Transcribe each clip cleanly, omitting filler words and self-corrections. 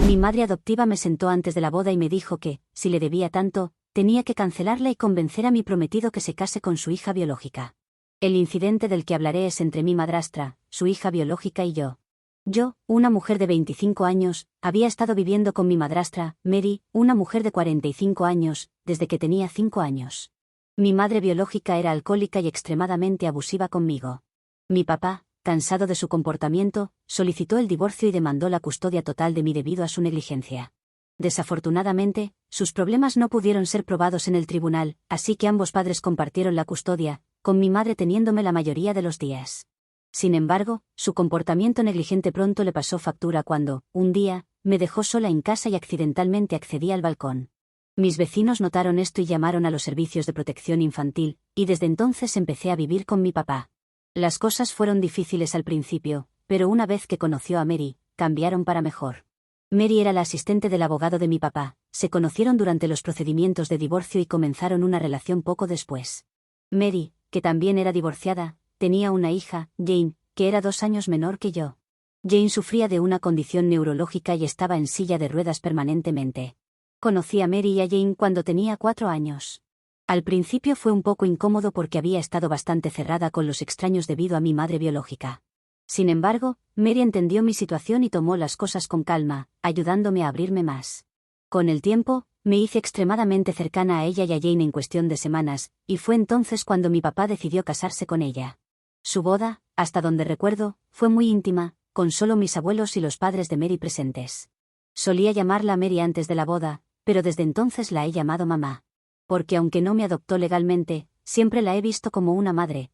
Mi madre adoptiva me sentó antes de la boda y me dijo que, si le debía tanto, tenía que cancelarla y convencer a mi prometido que se case con su hija biológica. El incidente del que hablaré es entre mi madrastra, su hija biológica y yo. Yo, una mujer de 25 años, había estado viviendo con mi madrastra, Mary, una mujer de 45 años, desde que tenía 5 años. Mi madre biológica era alcohólica y extremadamente abusiva conmigo. Mi papá, cansado de su comportamiento, solicitó el divorcio y demandó la custodia total de mí debido a su negligencia. Desafortunadamente, sus problemas no pudieron ser probados en el tribunal, así que ambos padres compartieron la custodia, con mi madre teniéndome la mayoría de los días. Sin embargo, su comportamiento negligente pronto le pasó factura cuando, un día, me dejó sola en casa y accidentalmente accedí al balcón. Mis vecinos notaron esto y llamaron a los servicios de protección infantil, y desde entonces empecé a vivir con mi papá. Las cosas fueron difíciles al principio, pero una vez que conoció a Mary, cambiaron para mejor. Mary era la asistente del abogado de mi papá, se conocieron durante los procedimientos de divorcio y comenzaron una relación poco después. Mary, que también era divorciada, tenía una hija, Jane, que era 2 años menor que yo. Jane sufría de una condición neurológica y estaba en silla de ruedas permanentemente. Conocí a Mary y a Jane cuando tenía 4 años. Al principio fue un poco incómodo porque había estado bastante cerrada con los extraños debido a mi madre biológica. Sin embargo, Mary entendió mi situación y tomó las cosas con calma, ayudándome a abrirme más. Con el tiempo, me hice extremadamente cercana a ella y a Jane en cuestión de semanas, y fue entonces cuando mi papá decidió casarse con ella. Su boda, hasta donde recuerdo, fue muy íntima, con solo mis abuelos y los padres de Mary presentes. Solía llamarla Mary antes de la boda, pero desde entonces la he llamado mamá. Porque aunque no me adoptó legalmente, siempre la he visto como una madre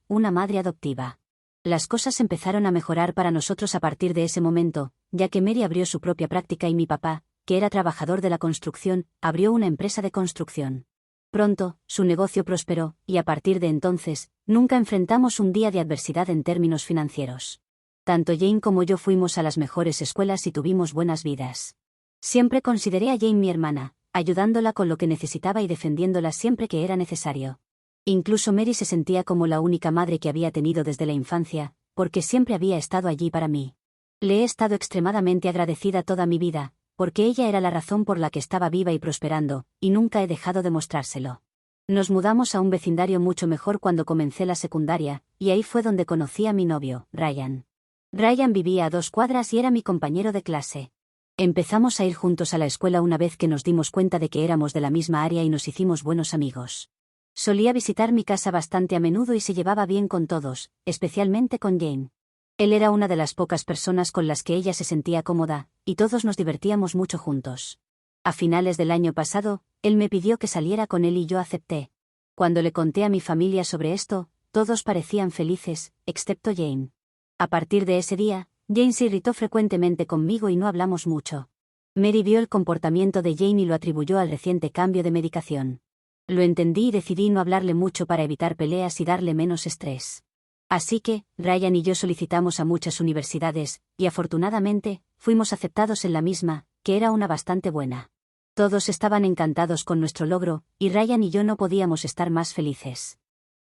adoptiva. Las cosas empezaron a mejorar para nosotros a partir de ese momento, ya que Mary abrió su propia práctica y mi papá, que era trabajador de la construcción, abrió una empresa de construcción. Pronto, su negocio prosperó, y a partir de entonces, nunca enfrentamos un día de adversidad en términos financieros. Tanto Jane como yo fuimos a las mejores escuelas y tuvimos buenas vidas. Siempre consideré a Jane mi hermana, ayudándola con lo que necesitaba y defendiéndola siempre que era necesario. Incluso Mary se sentía como la única madre que había tenido desde la infancia, porque siempre había estado allí para mí. Le he estado extremadamente agradecida toda mi vida, porque ella era la razón por la que estaba viva y prosperando, y nunca he dejado de mostrárselo. Nos mudamos a un vecindario mucho mejor cuando comencé la secundaria, y ahí fue donde conocí a mi novio, Ryan. Ryan vivía a 2 cuadras y era mi compañero de clase. Empezamos a ir juntos a la escuela una vez que nos dimos cuenta de que éramos de la misma área y nos hicimos buenos amigos. Solía visitar mi casa bastante a menudo y se llevaba bien con todos, especialmente con Jane. Él era una de las pocas personas con las que ella se sentía cómoda, y todos nos divertíamos mucho juntos. A finales del año pasado, él me pidió que saliera con él y yo acepté. Cuando le conté a mi familia sobre esto, todos parecían felices, excepto Jane. A partir de ese día, Jane se irritó frecuentemente conmigo y no hablamos mucho. Mary vio el comportamiento de Jane y lo atribuyó al reciente cambio de medicación. Lo entendí y decidí no hablarle mucho para evitar peleas y darle menos estrés. Así que, Ryan y yo solicitamos a muchas universidades, y afortunadamente, fuimos aceptados en la misma, que era una bastante buena. Todos estaban encantados con nuestro logro, y Ryan y yo no podíamos estar más felices.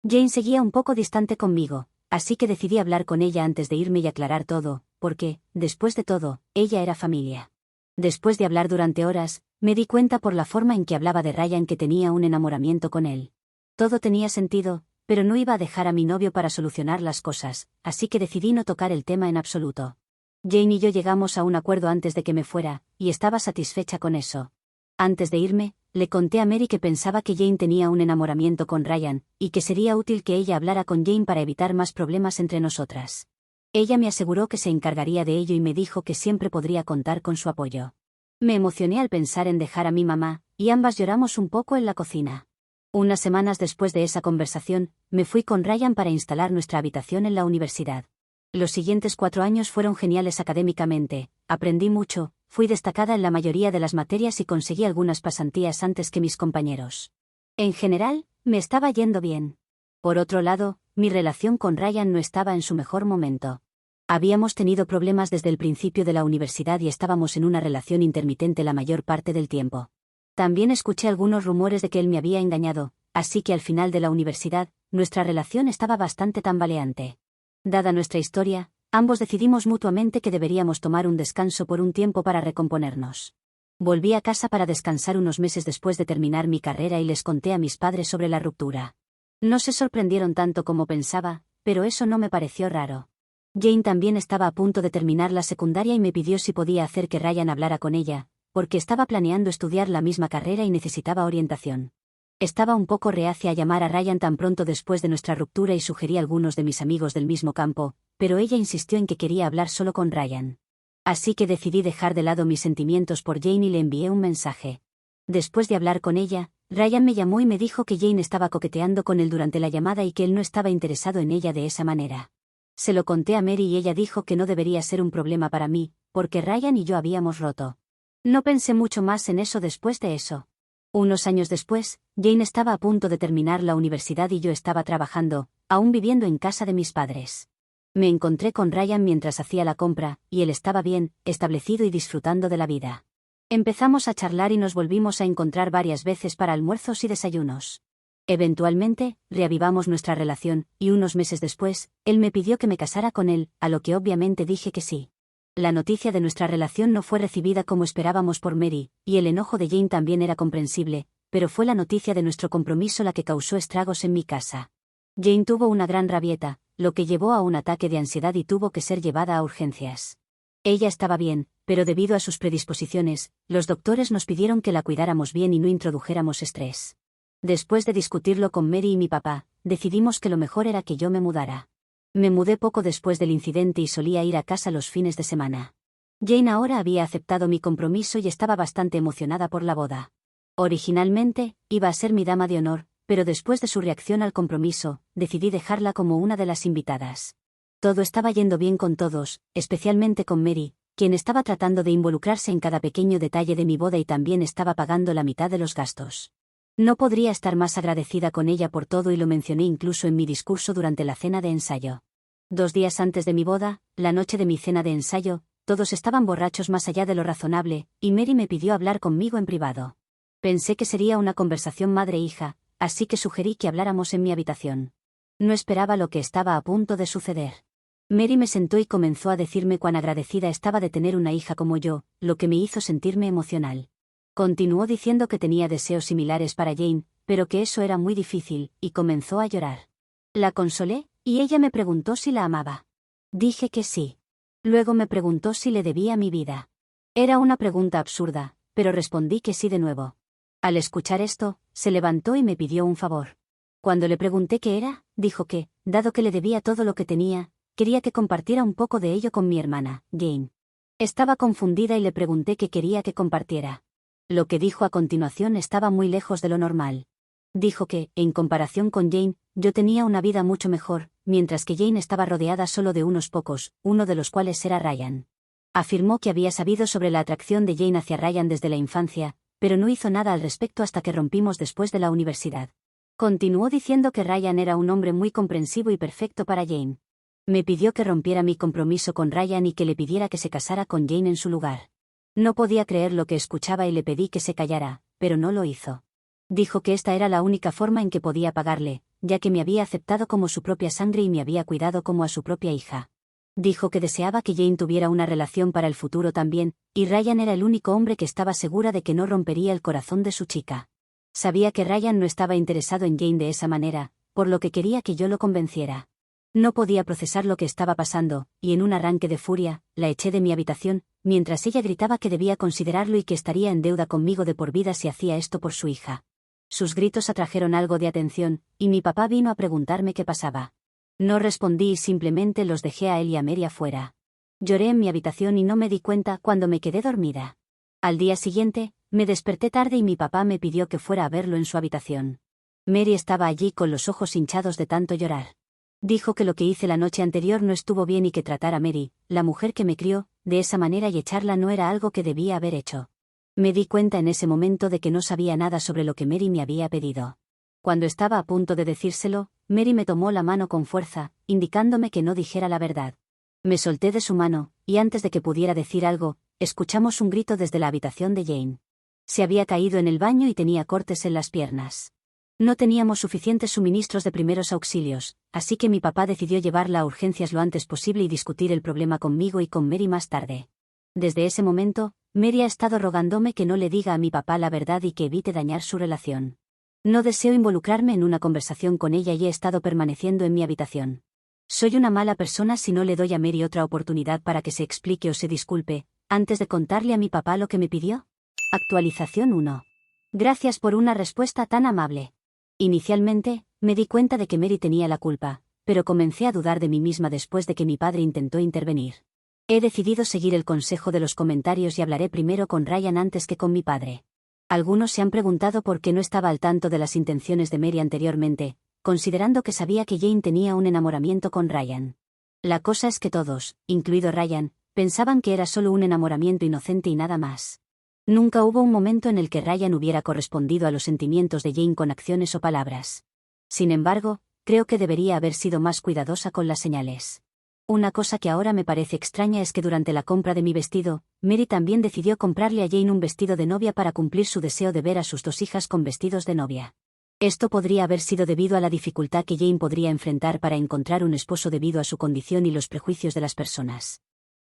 Jane seguía un poco distante conmigo, así que decidí hablar con ella antes de irme y aclarar todo, porque, después de todo, ella era familia. Después de hablar durante horas, me di cuenta por la forma en que hablaba de Ryan que tenía un enamoramiento con él. Todo tenía sentido, pero no iba a dejar a mi novio para solucionar las cosas, así que decidí no tocar el tema en absoluto. Jane y yo llegamos a un acuerdo antes de que me fuera, y estaba satisfecha con eso. Antes de irme, le conté a Mary que pensaba que Jane tenía un enamoramiento con Ryan, y que sería útil que ella hablara con Jane para evitar más problemas entre nosotras. Ella me aseguró que se encargaría de ello y me dijo que siempre podría contar con su apoyo. Me emocioné al pensar en dejar a mi mamá, y ambas lloramos un poco en la cocina. Unas semanas después de esa conversación, me fui con Ryan para instalar nuestra habitación en la universidad. Los siguientes 4 años fueron geniales académicamente, aprendí mucho, fui destacada en la mayoría de las materias y conseguí algunas pasantías antes que mis compañeros. En general, me estaba yendo bien. Por otro lado, mi relación con Ryan no estaba en su mejor momento. Habíamos tenido problemas desde el principio de la universidad y estábamos en una relación intermitente la mayor parte del tiempo. También escuché algunos rumores de que él me había engañado, así que al final de la universidad, nuestra relación estaba bastante tambaleante. Dada nuestra historia, ambos decidimos mutuamente que deberíamos tomar un descanso por un tiempo para recomponernos. Volví a casa para descansar unos meses después de terminar mi carrera y les conté a mis padres sobre la ruptura. No se sorprendieron tanto como pensaba, pero eso no me pareció raro. Jane también estaba a punto de terminar la secundaria y me pidió si podía hacer que Ryan hablara con ella, porque estaba planeando estudiar la misma carrera y necesitaba orientación. Estaba un poco reacia a llamar a Ryan tan pronto después de nuestra ruptura y sugerí a algunos de mis amigos del mismo campo, pero ella insistió en que quería hablar solo con Ryan. Así que decidí dejar de lado mis sentimientos por Jane y le envié un mensaje. Después de hablar con ella, Ryan me llamó y me dijo que Jane estaba coqueteando con él durante la llamada y que él no estaba interesado en ella de esa manera. Se lo conté a Mary y ella dijo que no debería ser un problema para mí, porque Ryan y yo habíamos roto. No pensé mucho más en eso después de eso. Unos años después, Jane estaba a punto de terminar la universidad y yo estaba trabajando, aún viviendo en casa de mis padres. Me encontré con Ryan mientras hacía la compra, y él estaba bien, establecido y disfrutando de la vida. Empezamos a charlar y nos volvimos a encontrar varias veces para almuerzos y desayunos. Eventualmente, reavivamos nuestra relación, y unos meses después, él me pidió que me casara con él, a lo que obviamente dije que sí. La noticia de nuestra relación no fue recibida como esperábamos por Mary, y el enojo de Jane también era comprensible, pero fue la noticia de nuestro compromiso la que causó estragos en mi casa. Jane tuvo una gran rabieta, lo que llevó a un ataque de ansiedad y tuvo que ser llevada a urgencias. Ella estaba bien, pero debido a sus predisposiciones, los doctores nos pidieron que la cuidáramos bien y no introdujéramos estrés. Después de discutirlo con Mary y mi papá, decidimos que lo mejor era que yo me mudara. Me mudé poco después del incidente y solía ir a casa los fines de semana. Jane ahora había aceptado mi compromiso y estaba bastante emocionada por la boda. Originalmente, iba a ser mi dama de honor, pero después de su reacción al compromiso, decidí dejarla como una de las invitadas. Todo estaba yendo bien con todos, especialmente con Mary, quien estaba tratando de involucrarse en cada pequeño detalle de mi boda y también estaba pagando la mitad de los gastos. No podría estar más agradecida con ella por todo y lo mencioné incluso en mi discurso durante la cena de ensayo. 2 días antes de mi boda, la noche de mi cena de ensayo, todos estaban borrachos más allá de lo razonable, y Mary me pidió hablar conmigo en privado. Pensé que sería una conversación madre-hija, así que sugerí que habláramos en mi habitación. No esperaba lo que estaba a punto de suceder. Mary me sentó y comenzó a decirme cuán agradecida estaba de tener una hija como yo, lo que me hizo sentirme emocional. Continuó diciendo que tenía deseos similares para Jane, pero que eso era muy difícil, y comenzó a llorar. La consolé, y ella me preguntó si la amaba. Dije que sí. Luego me preguntó si le debía mi vida. Era una pregunta absurda, pero respondí que sí de nuevo. Al escuchar esto, se levantó y me pidió un favor. Cuando le pregunté qué era, dijo que, dado que le debía todo lo que tenía, quería que compartiera un poco de ello con mi hermana, Jane. Estaba confundida y le pregunté qué quería que compartiera. Lo que dijo a continuación estaba muy lejos de lo normal. Dijo que, en comparación con Jane, yo tenía una vida mucho mejor, mientras que Jane estaba rodeada solo de unos pocos, uno de los cuales era Ryan. Afirmó que había sabido sobre la atracción de Jane hacia Ryan desde la infancia, pero no hizo nada al respecto hasta que rompimos después de la universidad. Continuó diciendo que Ryan era un hombre muy comprensivo y perfecto para Jane. Me pidió que rompiera mi compromiso con Ryan y que le pidiera que se casara con Jane en su lugar. No podía creer lo que escuchaba y le pedí que se callara, pero no lo hizo. Dijo que esta era la única forma en que podía pagarle, ya que me había aceptado como su propia sangre y me había cuidado como a su propia hija. Dijo que deseaba que Jane tuviera una relación para el futuro también, y Ryan era el único hombre que estaba segura de que no rompería el corazón de su chica. Sabía que Ryan no estaba interesado en Jane de esa manera, por lo que quería que yo lo convenciera. No podía procesar lo que estaba pasando, y en un arranque de furia, la eché de mi habitación, mientras ella gritaba que debía considerarlo y que estaría en deuda conmigo de por vida si hacía esto por su hija. Sus gritos atrajeron algo de atención, y mi papá vino a preguntarme qué pasaba. No respondí y simplemente los dejé a él y a Mary afuera. Lloré en mi habitación y no me di cuenta cuando me quedé dormida. Al día siguiente, me desperté tarde y mi papá me pidió que fuera a verlo en su habitación. Mary estaba allí con los ojos hinchados de tanto llorar. Dijo que lo que hice la noche anterior no estuvo bien y que tratar a Mary, la mujer que me crió, de esa manera y echarla no era algo que debía haber hecho. Me di cuenta en ese momento de que no sabía nada sobre lo que Mary me había pedido. Cuando estaba a punto de decírselo, Mary me tomó la mano con fuerza, indicándome que no dijera la verdad. Me solté de su mano, y antes de que pudiera decir algo, escuchamos un grito desde la habitación de Jane. Se había caído en el baño y tenía cortes en las piernas. No teníamos suficientes suministros de primeros auxilios, así que mi papá decidió llevarla a urgencias lo antes posible y discutir el problema conmigo y con Mary más tarde. Desde ese momento, Mary ha estado rogándome que no le diga a mi papá la verdad y que evite dañar su relación. No deseo involucrarme en una conversación con ella y he estado permaneciendo en mi habitación. Soy una mala persona si no le doy a Mary otra oportunidad para que se explique o se disculpe, antes de contarle a mi papá lo que me pidió. Actualización 1. Gracias por una respuesta tan amable. Inicialmente, me di cuenta de que Mary tenía la culpa, pero comencé a dudar de mí misma después de que mi padre intentó intervenir. He decidido seguir el consejo de los comentarios y hablaré primero con Ryan antes que con mi padre. Algunos se han preguntado por qué no estaba al tanto de las intenciones de Mary anteriormente, considerando que sabía que Jane tenía un enamoramiento con Ryan. La cosa es que todos, incluido Ryan, pensaban que era solo un enamoramiento inocente y nada más. Nunca hubo un momento en el que Ryan hubiera correspondido a los sentimientos de Jane con acciones o palabras. Sin embargo, creo que debería haber sido más cuidadosa con las señales. Una cosa que ahora me parece extraña es que durante la compra de mi vestido, Mary también decidió comprarle a Jane un vestido de novia para cumplir su deseo de ver a sus dos hijas con vestidos de novia. Esto podría haber sido debido a la dificultad que Jane podría enfrentar para encontrar un esposo debido a su condición y los prejuicios de las personas.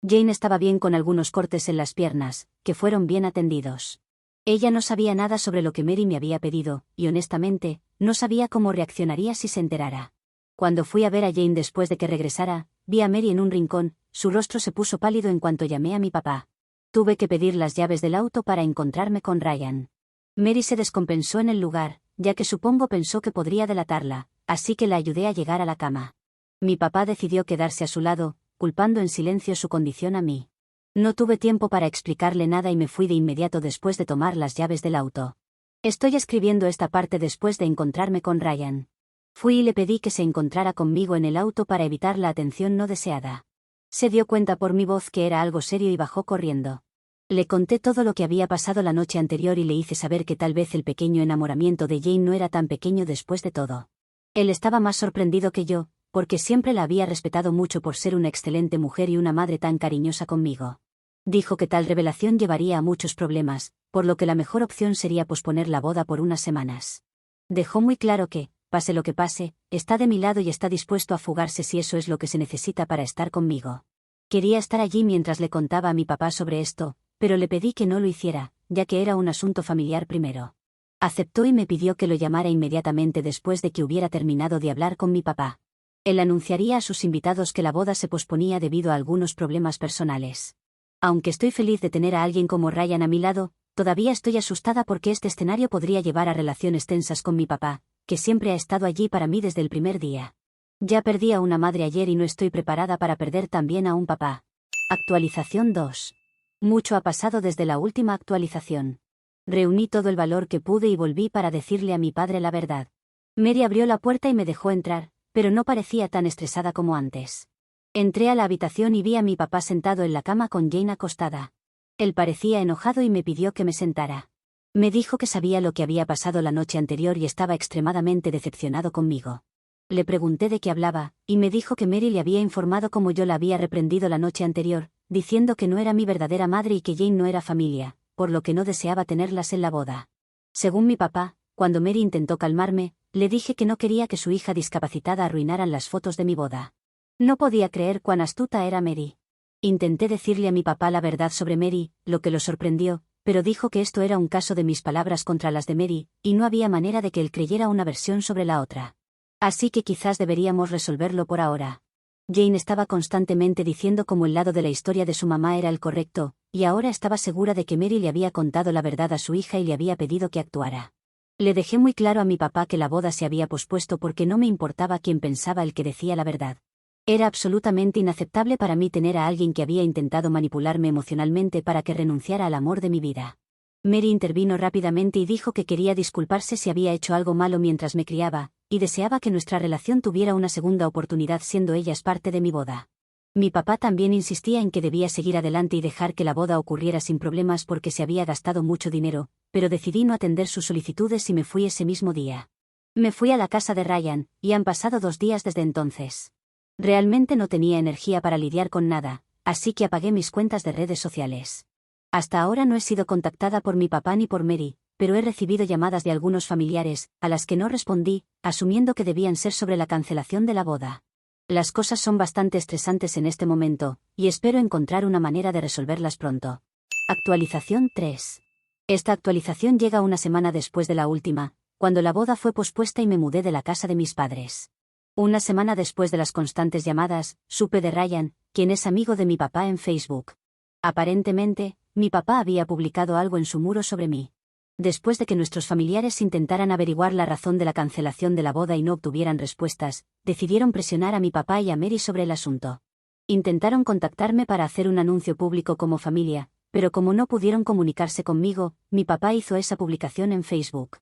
Jane estaba bien con algunos cortes en las piernas, que fueron bien atendidos. Ella no sabía nada sobre lo que Mary me había pedido, y honestamente, no sabía cómo reaccionaría si se enterara. Cuando fui a ver a Jane después de que regresara, vi a Mary en un rincón, su rostro se puso pálido en cuanto llamé a mi papá. Tuve que pedir las llaves del auto para encontrarme con Ryan. Mary se descompensó en el lugar, ya que supongo pensó que podría delatarla, así que la ayudé a llegar a la cama. Mi papá decidió quedarse a su lado, culpando en silencio su condición a mí. No tuve tiempo para explicarle nada y me fui de inmediato después de tomar las llaves del auto. Estoy escribiendo esta parte después de encontrarme con Ryan. Fui y le pedí que se encontrara conmigo en el auto para evitar la atención no deseada. Se dio cuenta por mi voz que era algo serio y bajó corriendo. Le conté todo lo que había pasado la noche anterior y le hice saber que tal vez el pequeño enamoramiento de Jane no era tan pequeño después de todo. Él estaba más sorprendido que yo, porque siempre la había respetado mucho por ser una excelente mujer y una madre tan cariñosa conmigo. Dijo que tal revelación llevaría a muchos problemas, por lo que la mejor opción sería posponer la boda por unas semanas. Dejó muy claro que, pase lo que pase, está de mi lado y está dispuesto a fugarse si eso es lo que se necesita para estar conmigo. Quería estar allí mientras le contaba a mi papá sobre esto, pero le pedí que no lo hiciera, ya que era un asunto familiar primero. Aceptó y me pidió que lo llamara inmediatamente después de que hubiera terminado de hablar con mi papá. Él anunciaría a sus invitados que la boda se posponía debido a algunos problemas personales. Aunque estoy feliz de tener a alguien como Ryan a mi lado, todavía estoy asustada porque este escenario podría llevar a relaciones tensas con mi papá, que siempre ha estado allí para mí desde el primer día. Ya perdí a una madre ayer y no estoy preparada para perder también a un papá. Actualización 2. Mucho ha pasado desde la última actualización. Reuní todo el valor que pude y volví para decirle a mi padre la verdad. Mary abrió la puerta y me dejó entrar, pero no parecía tan estresada como antes. Entré a la habitación y vi a mi papá sentado en la cama con Jane acostada. Él parecía enojado y me pidió que me sentara. Me dijo que sabía lo que había pasado la noche anterior y estaba extremadamente decepcionado conmigo. Le pregunté de qué hablaba, y me dijo que Mary le había informado cómo yo la había reprendido la noche anterior, diciendo que no era mi verdadera madre y que Jane no era familia, por lo que no deseaba tenerlas en la boda. Según mi papá, cuando Mary intentó calmarme, le dije que no quería que su hija discapacitada arruinaran las fotos de mi boda. No podía creer cuán astuta era Mary. Intenté decirle a mi papá la verdad sobre Mary, lo que lo sorprendió, pero dijo que esto era un caso de mis palabras contra las de Mary, y no había manera de que él creyera una versión sobre la otra. Así que quizás deberíamos resolverlo por ahora. Jane estaba constantemente diciendo cómo el lado de la historia de su mamá era el correcto, y ahora estaba segura de que Mary le había contado la verdad a su hija y le había pedido que actuara. Le dejé muy claro a mi papá que la boda se había pospuesto porque no me importaba quién pensaba el que decía la verdad. Era absolutamente inaceptable para mí tener a alguien que había intentado manipularme emocionalmente para que renunciara al amor de mi vida. Mary intervino rápidamente y dijo que quería disculparse si había hecho algo malo mientras me criaba, y deseaba que nuestra relación tuviera una segunda oportunidad siendo ellas parte de mi boda. Mi papá también insistía en que debía seguir adelante y dejar que la boda ocurriera sin problemas porque se había gastado mucho dinero, pero decidí no atender sus solicitudes y me fui ese mismo día. Me fui a la casa de Ryan, y han pasado 2 días desde entonces. Realmente no tenía energía para lidiar con nada, así que apagué mis cuentas de redes sociales. Hasta ahora no he sido contactada por mi papá ni por Mary, pero he recibido llamadas de algunos familiares, a las que no respondí, asumiendo que debían ser sobre la cancelación de la boda. Las cosas son bastante estresantes en este momento, y espero encontrar una manera de resolverlas pronto. Actualización 3. Esta actualización llega una semana después de la última, cuando la boda fue pospuesta y me mudé de la casa de mis padres. Una semana después de las constantes llamadas, supe de Ryan, quien es amigo de mi papá en Facebook. Aparentemente, mi papá había publicado algo en su muro sobre mí. Después de que nuestros familiares intentaran averiguar la razón de la cancelación de la boda y no obtuvieran respuestas, decidieron presionar a mi papá y a Mary sobre el asunto. Intentaron contactarme para hacer un anuncio público como familia, pero como no pudieron comunicarse conmigo, mi papá hizo esa publicación en Facebook.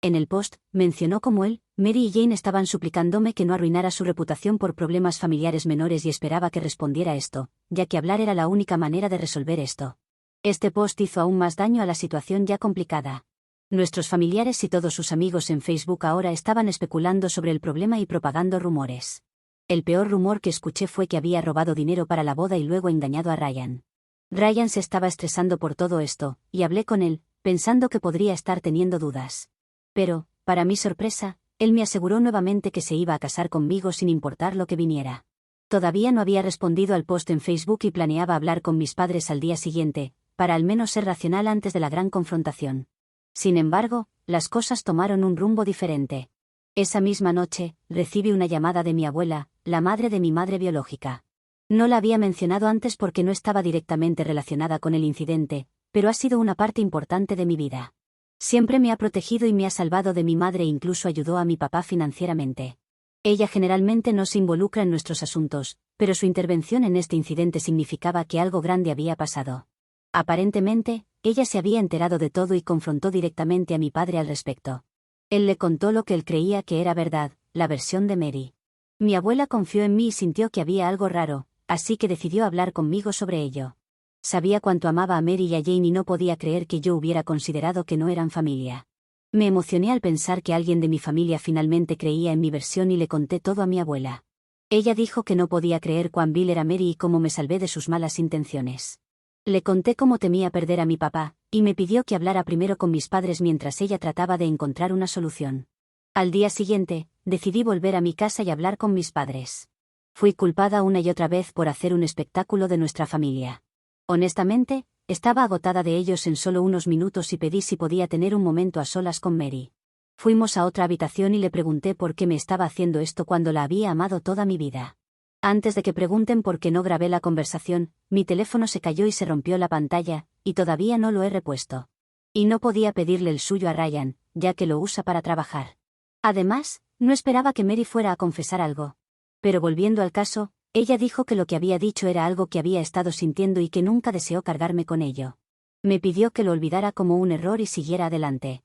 En el post, mencionó cómo él, Mary y Jane estaban suplicándome que no arruinara su reputación por problemas familiares menores y esperaba que respondiera esto, ya que hablar era la única manera de resolver esto. Este post hizo aún más daño a la situación ya complicada. Nuestros familiares y todos sus amigos en Facebook ahora estaban especulando sobre el problema y propagando rumores. El peor rumor que escuché fue que había robado dinero para la boda y luego engañado a Ryan. Ryan se estaba estresando por todo esto, y hablé con él, pensando que podría estar teniendo dudas. Pero, para mi sorpresa, él me aseguró nuevamente que se iba a casar conmigo sin importar lo que viniera. Todavía no había respondido al post en Facebook y planeaba hablar con mis padres al día siguiente, para al menos ser racional antes de la gran confrontación. Sin embargo, las cosas tomaron un rumbo diferente. Esa misma noche, recibí una llamada de mi abuela, la madre de mi madre biológica. No la había mencionado antes porque no estaba directamente relacionada con el incidente, pero ha sido una parte importante de mi vida. Siempre me ha protegido y me ha salvado de mi madre e incluso ayudó a mi papá financieramente. Ella generalmente no se involucra en nuestros asuntos, pero su intervención en este incidente significaba que algo grande había pasado. Aparentemente, ella se había enterado de todo y confrontó directamente a mi padre al respecto. Él le contó lo que él creía que era verdad, la versión de Mary. Mi abuela confió en mí y sintió que había algo raro, así que decidió hablar conmigo sobre ello. Sabía cuánto amaba a Mary y a Jane y no podía creer que yo hubiera considerado que no eran familia. Me emocioné al pensar que alguien de mi familia finalmente creía en mi versión y le conté todo a mi abuela. Ella dijo que no podía creer cuán vil era Mary y cómo me salvé de sus malas intenciones. Le conté cómo temía perder a mi papá, y me pidió que hablara primero con mis padres mientras ella trataba de encontrar una solución. Al día siguiente, decidí volver a mi casa y hablar con mis padres. Fui culpada una y otra vez por hacer un espectáculo de nuestra familia. Honestamente, estaba agotada de ellos en solo unos minutos y pedí si podía tener un momento a solas con Mary. Fuimos a otra habitación y le pregunté por qué me estaba haciendo esto cuando la había amado toda mi vida. Antes de que pregunten por qué no grabé la conversación, mi teléfono se cayó y se rompió la pantalla, y todavía no lo he repuesto. Y no podía pedirle el suyo a Ryan, ya que lo usa para trabajar. Además, no esperaba que Mary fuera a confesar algo. Pero volviendo al caso, ella dijo que lo que había dicho era algo que había estado sintiendo y que nunca deseó cargarme con ello. Me pidió que lo olvidara como un error y siguiera adelante.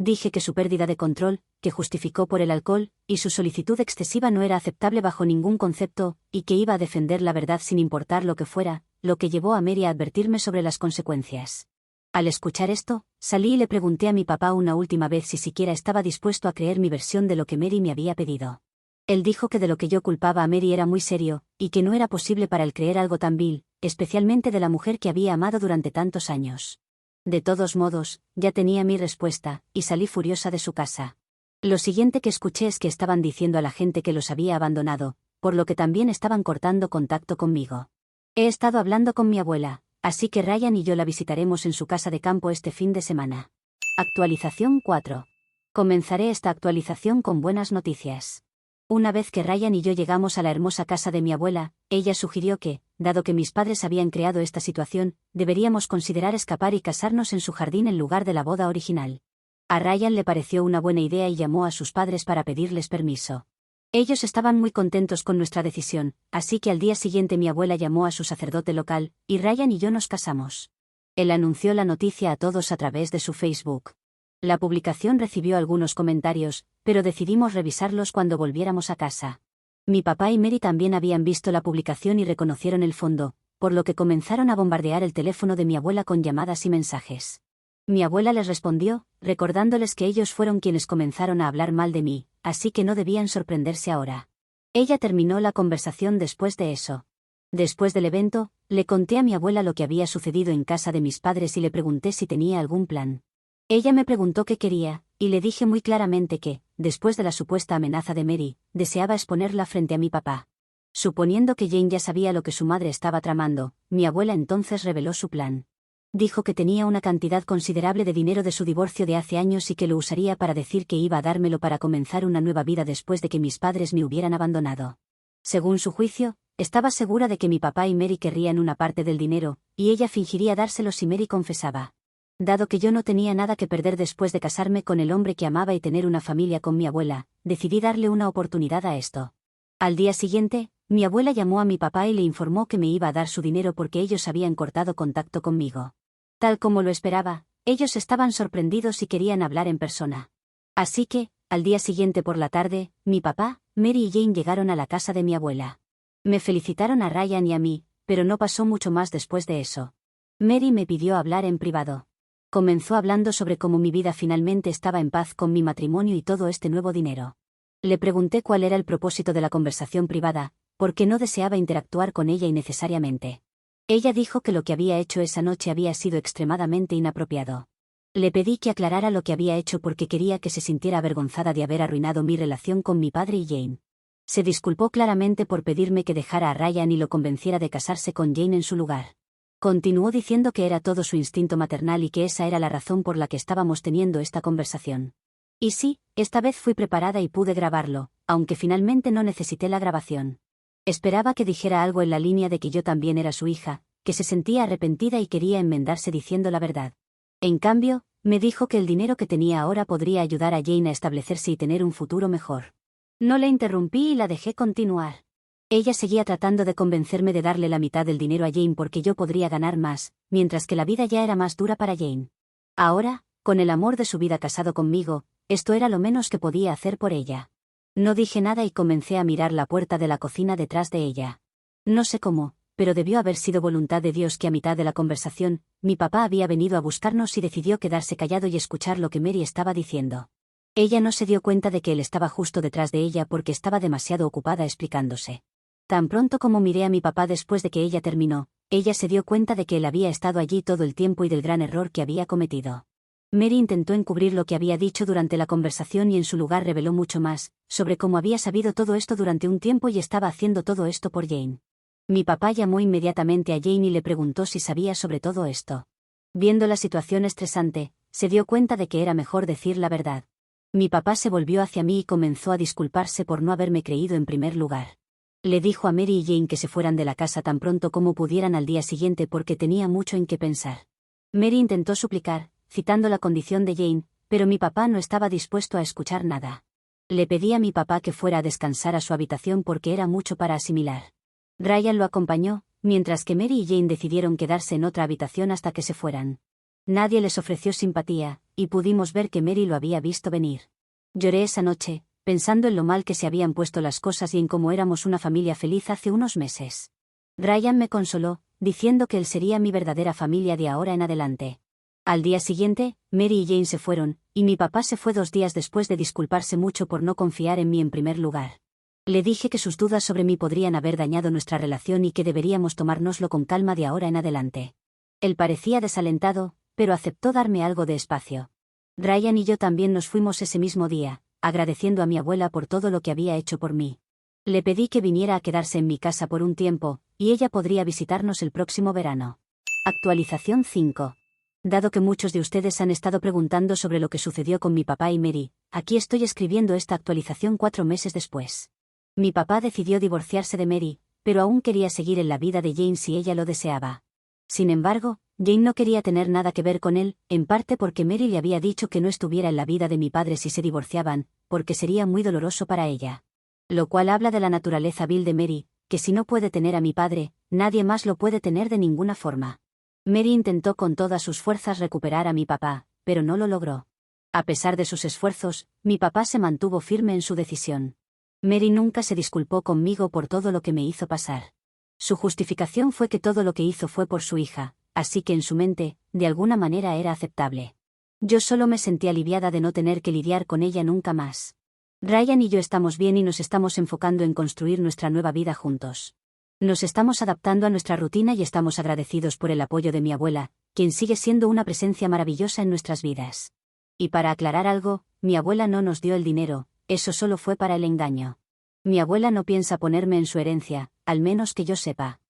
Dije que su pérdida de control, que justificó por el alcohol, y su solicitud excesiva no era aceptable bajo ningún concepto, y que iba a defender la verdad sin importar lo que fuera, lo que llevó a Mary a advertirme sobre las consecuencias. Al escuchar esto, salí y le pregunté a mi papá una última vez si siquiera estaba dispuesto a creer mi versión de lo que Mary me había pedido. Él dijo que de lo que yo culpaba a Mary era muy serio, y que no era posible para él creer algo tan vil, especialmente de la mujer que había amado durante tantos años. De todos modos, ya tenía mi respuesta, y salí furiosa de su casa. Lo siguiente que escuché es que estaban diciendo a la gente que los había abandonado, por lo que también estaban cortando contacto conmigo. He estado hablando con mi abuela, así que Ryan y yo la visitaremos en su casa de campo este fin de semana. Actualización 4. Comenzaré esta actualización con buenas noticias. Una vez que Ryan y yo llegamos a la hermosa casa de mi abuela, ella sugirió que, dado que mis padres habían creado esta situación, deberíamos considerar escapar y casarnos en su jardín en lugar de la boda original. A Ryan le pareció una buena idea y llamó a sus padres para pedirles permiso. Ellos estaban muy contentos con nuestra decisión, así que al día siguiente mi abuela llamó a su sacerdote local, y Ryan y yo nos casamos. Él anunció la noticia a todos a través de su Facebook. La publicación recibió algunos comentarios, pero decidimos revisarlos cuando volviéramos a casa. Mi papá y Mary también habían visto la publicación y reconocieron el fondo, por lo que comenzaron a bombardear el teléfono de mi abuela con llamadas y mensajes. Mi abuela les respondió, recordándoles que ellos fueron quienes comenzaron a hablar mal de mí, así que no debían sorprenderse ahora. Ella terminó la conversación después de eso. Después del evento, le conté a mi abuela lo que había sucedido en casa de mis padres y le pregunté si tenía algún plan. Ella me preguntó qué quería, y le dije muy claramente que, después de la supuesta amenaza de Mary, deseaba exponerla frente a mi papá. Suponiendo que Jane ya sabía lo que su madre estaba tramando, mi abuela entonces reveló su plan. Dijo que tenía una cantidad considerable de dinero de su divorcio de hace años y que lo usaría para decir que iba a dármelo para comenzar una nueva vida después de que mis padres me hubieran abandonado. Según su juicio, estaba segura de que mi papá y Mary querrían una parte del dinero, y ella fingiría dárselo si Mary confesaba. Dado que yo no tenía nada que perder después de casarme con el hombre que amaba y tener una familia con mi abuela, decidí darle una oportunidad a esto. Al día siguiente, mi abuela llamó a mi papá y le informó que me iba a dar su dinero porque ellos habían cortado contacto conmigo. Tal como lo esperaba, ellos estaban sorprendidos y querían hablar en persona. Así que, al día siguiente por la tarde, mi papá, Mary y Jane llegaron a la casa de mi abuela. Me felicitaron a Ryan y a mí, pero no pasó mucho más después de eso. Mary me pidió hablar en privado. Comenzó hablando sobre cómo mi vida finalmente estaba en paz con mi matrimonio y todo este nuevo dinero. Le pregunté cuál era el propósito de la conversación privada, porque no deseaba interactuar con ella innecesariamente. Ella dijo que lo que había hecho esa noche había sido extremadamente inapropiado. Le pedí que aclarara lo que había hecho porque quería que se sintiera avergonzada de haber arruinado mi relación con mi padre y Jane. Se disculpó claramente por pedirme que dejara a Ryan y lo convenciera de casarse con Jane en su lugar. Continuó diciendo que era todo su instinto maternal y que esa era la razón por la que estábamos teniendo esta conversación. Y sí, esta vez fui preparada y pude grabarlo, aunque finalmente no necesité la grabación. Esperaba que dijera algo en la línea de que yo también era su hija, que se sentía arrepentida y quería enmendarse diciendo la verdad. En cambio, me dijo que el dinero que tenía ahora podría ayudar a Jane a establecerse y tener un futuro mejor. No le interrumpí y la dejé continuar. Ella seguía tratando de convencerme de darle la mitad del dinero a Jane porque yo podría ganar más, mientras que la vida ya era más dura para Jane. Ahora, con el amor de su vida casado conmigo, esto era lo menos que podía hacer por ella. No dije nada y comencé a mirar la puerta de la cocina detrás de ella. No sé cómo, pero debió haber sido voluntad de Dios que a mitad de la conversación, mi papá había venido a buscarnos y decidió quedarse callado y escuchar lo que Mary estaba diciendo. Ella no se dio cuenta de que él estaba justo detrás de ella porque estaba demasiado ocupada explicándose. Tan pronto como miré a mi papá después de que ella terminó, ella se dio cuenta de que él había estado allí todo el tiempo y del gran error que había cometido. Mary intentó encubrir lo que había dicho durante la conversación y en su lugar reveló mucho más, sobre cómo había sabido todo esto durante un tiempo y estaba haciendo todo esto por Jane. Mi papá llamó inmediatamente a Jane y le preguntó si sabía sobre todo esto. Viendo la situación estresante, se dio cuenta de que era mejor decir la verdad. Mi papá se volvió hacia mí y comenzó a disculparse por no haberme creído en primer lugar. Le dijo a Mary y Jane que se fueran de la casa tan pronto como pudieran al día siguiente porque tenía mucho en qué pensar. Mary intentó suplicar, citando la condición de Jane, pero mi papá no estaba dispuesto a escuchar nada. Le pedí a mi papá que fuera a descansar a su habitación porque era mucho para asimilar. Ryan lo acompañó, mientras que Mary y Jane decidieron quedarse en otra habitación hasta que se fueran. Nadie les ofreció simpatía, y pudimos ver que Mary lo había visto venir. Lloré esa noche, pensando en lo mal que se habían puesto las cosas y en cómo éramos una familia feliz hace unos meses. Ryan me consoló, diciendo que él sería mi verdadera familia de ahora en adelante. Al día siguiente, Mary y Jane se fueron, y mi papá se fue 2 días después de disculparse mucho por no confiar en mí en primer lugar. Le dije que sus dudas sobre mí podrían haber dañado nuestra relación y que deberíamos tomárnoslo con calma de ahora en adelante. Él parecía desalentado, pero aceptó darme algo de espacio. Ryan y yo también nos fuimos ese mismo día, agradeciendo a mi abuela por todo lo que había hecho por mí. Le pedí que viniera a quedarse en mi casa por un tiempo, y ella podría visitarnos el próximo verano. Actualización 5. Dado que muchos de ustedes han estado preguntando sobre lo que sucedió con mi papá y Mary, aquí estoy escribiendo esta actualización 4 meses después. Mi papá decidió divorciarse de Mary, pero aún quería seguir en la vida de Jane si ella lo deseaba. Sin embargo, Jane no quería tener nada que ver con él, en parte porque Mary le había dicho que no estuviera en la vida de mi padre si se divorciaban, porque sería muy doloroso para ella. Lo cual habla de la naturaleza vil de Mary, que si no puede tener a mi padre, nadie más lo puede tener de ninguna forma. Mary intentó con todas sus fuerzas recuperar a mi papá, pero no lo logró. A pesar de sus esfuerzos, mi papá se mantuvo firme en su decisión. Mary nunca se disculpó conmigo por todo lo que me hizo pasar. Su justificación fue que todo lo que hizo fue por su hija, así que en su mente, de alguna manera era aceptable. Yo solo me sentí aliviada de no tener que lidiar con ella nunca más. Ryan y yo estamos bien y nos estamos enfocando en construir nuestra nueva vida juntos. Nos estamos adaptando a nuestra rutina y estamos agradecidos por el apoyo de mi abuela, quien sigue siendo una presencia maravillosa en nuestras vidas. Y para aclarar algo, mi abuela no nos dio el dinero, eso solo fue para el engaño. Mi abuela no piensa ponerme en su herencia, al menos que yo sepa.